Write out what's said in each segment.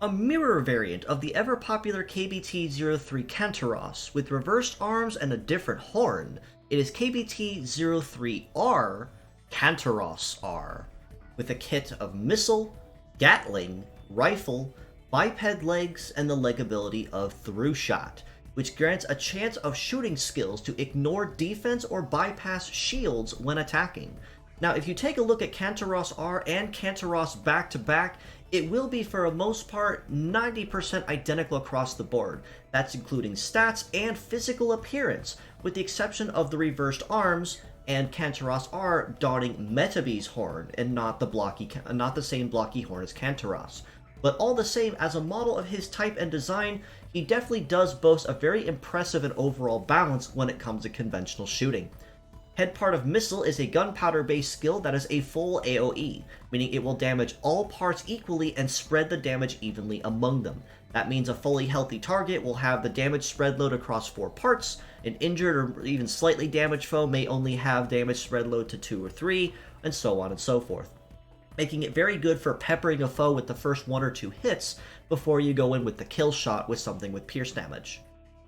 A mirror variant of the ever-popular KBT03 Kantaros, with reversed arms and a different horn. It is KBT03R Kantaros R, with a kit of missile, Gatling, rifle, biped legs, and the leg ability of through shot, which grants a chance of shooting skills to ignore defense or bypass shields when attacking. Now, if you take a look at Kantaros R and Kantaros back to back, it will be for the most part 90% identical across the board. That's including stats and physical appearance, with the exception of the reversed arms and Kantaros R donning Metabee's horn and not the same blocky horn as Kantaros. But all the same, as a model of his type and design, he definitely does boast a very impressive and overall balance when it comes to conventional shooting. Head part of Missile is a gunpowder-based skill that is a full AoE, meaning it will damage all parts equally and spread the damage evenly among them. That means a fully healthy target will have the damage spread load across 4 parts, an injured or even slightly damaged foe may only have damage spread load to 2 or 3, and so on and so forth, making it very good for peppering a foe with the first 1 or 2 hits before you go in with the kill shot with something with pierce damage.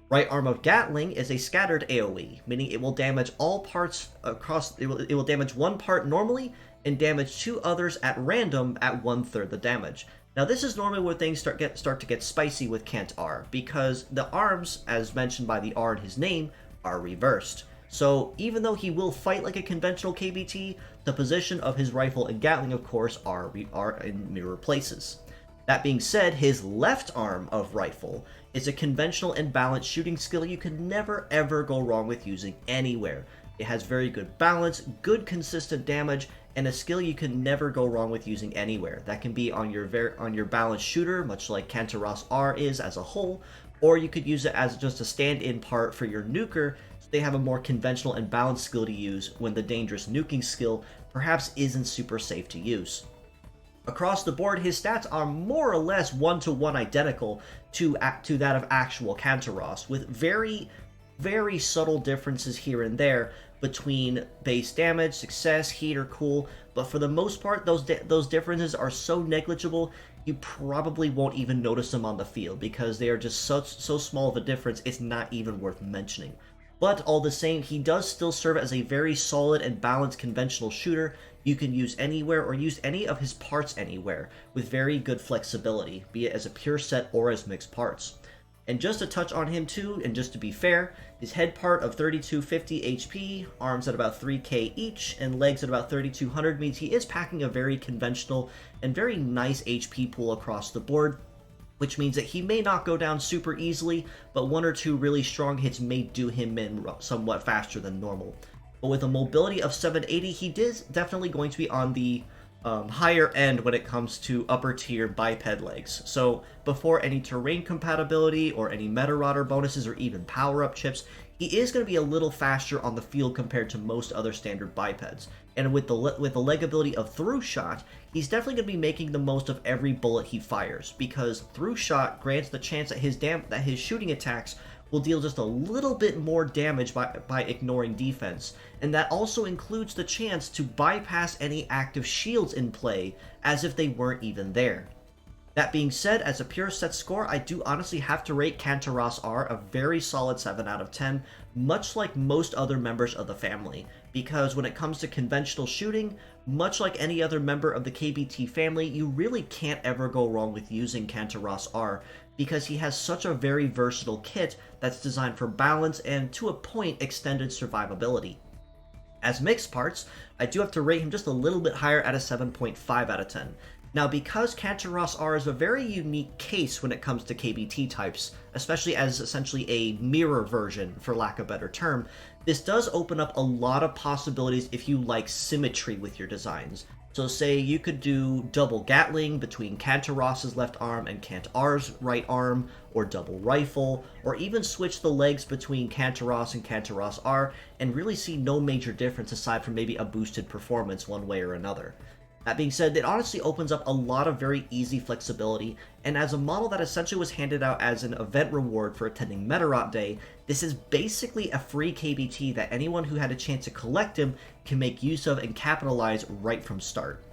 Right arm of Gatling is a scattered AoE, meaning it will damage all parts across. It will damage 1 part normally and damage 2 others at random at 1/3 the damage. Now this is normally where things start to get spicy with Kant R, because the arms, as mentioned by the R in his name, are reversed. So even though he will fight like a conventional KBT, the position of his rifle and Gatling, of course, are in mirror places. That being said, his left arm of rifle is a conventional and balanced shooting skill you can never ever go wrong with using anywhere. It has very good balance, good consistent damage, and a skill you can never go wrong with using anywhere. That can be on your balanced shooter, much like Kantaros R is as a whole, or you could use it as just a stand-in part for your nuker, so they have a more conventional and balanced skill to use when the dangerous nuking skill perhaps isn't super safe to use. Across the board, his stats are more or less 1-to-1 identical to that of actual Kantaros, with very, very subtle differences here and there between base damage, success, heat, or cool, but for the most part, those differences are so negligible, you probably won't even notice them on the field, because they are just so small of a difference, it's not even worth mentioning. But all the same, he does still serve as a very solid and balanced conventional shooter you can use anywhere or use any of his parts anywhere, with very good flexibility, be it as a pure set or as mixed parts. And just to touch on him too, and just to be fair, his head part of 3250 HP, arms at about 3k each, and legs at about 3200 means he is packing a very conventional and very nice HP pool across the board, which means that he may not go down super easily, but 1 or 2 really strong hits may do him in somewhat faster than normal. But with a mobility of 780, he is definitely going to be on the higher end when it comes to upper tier biped legs. So before any terrain compatibility or any MEDAROT bonuses or even power-up chips, he is going to be a little faster on the field compared to most other standard bipeds. And with the leg ability of through shot, he's definitely going to be making the most of every bullet he fires, because through shot grants the chance that his shooting attacks will deal just a little bit more damage by ignoring defense, and that also includes the chance to bypass any active shields in play as if they weren't even there. That being said, as a pure set score, I do honestly have to rate Kantaros R a very solid 7 out of 10, much like most other members of the family, because when it comes to conventional shooting, much like any other member of the KBT family, you really can't ever go wrong with using Kantaros R, because he has such a very versatile kit that's designed for balance and, to a point, extended survivability. As mixed parts, I do have to rate him just a little bit higher at a 7.5 out of 10. Now, because Kantaros R is a very unique case when it comes to KBT types, especially as essentially a mirror version, for lack of a better term, this does open up a lot of possibilities if you like symmetry with your designs. So say you could do double Gatling between Kantaros's left arm and Kant R's right arm, or double rifle, or even switch the legs between Kantaros and Kantaros R, and really see no major difference aside from maybe a boosted performance one way or another. That being said, it honestly opens up a lot of very easy flexibility, and as a model that essentially was handed out as an event reward for attending MEDAROT Day, this is basically a free KBT that anyone who had a chance to collect him can make use of and capitalize right from start.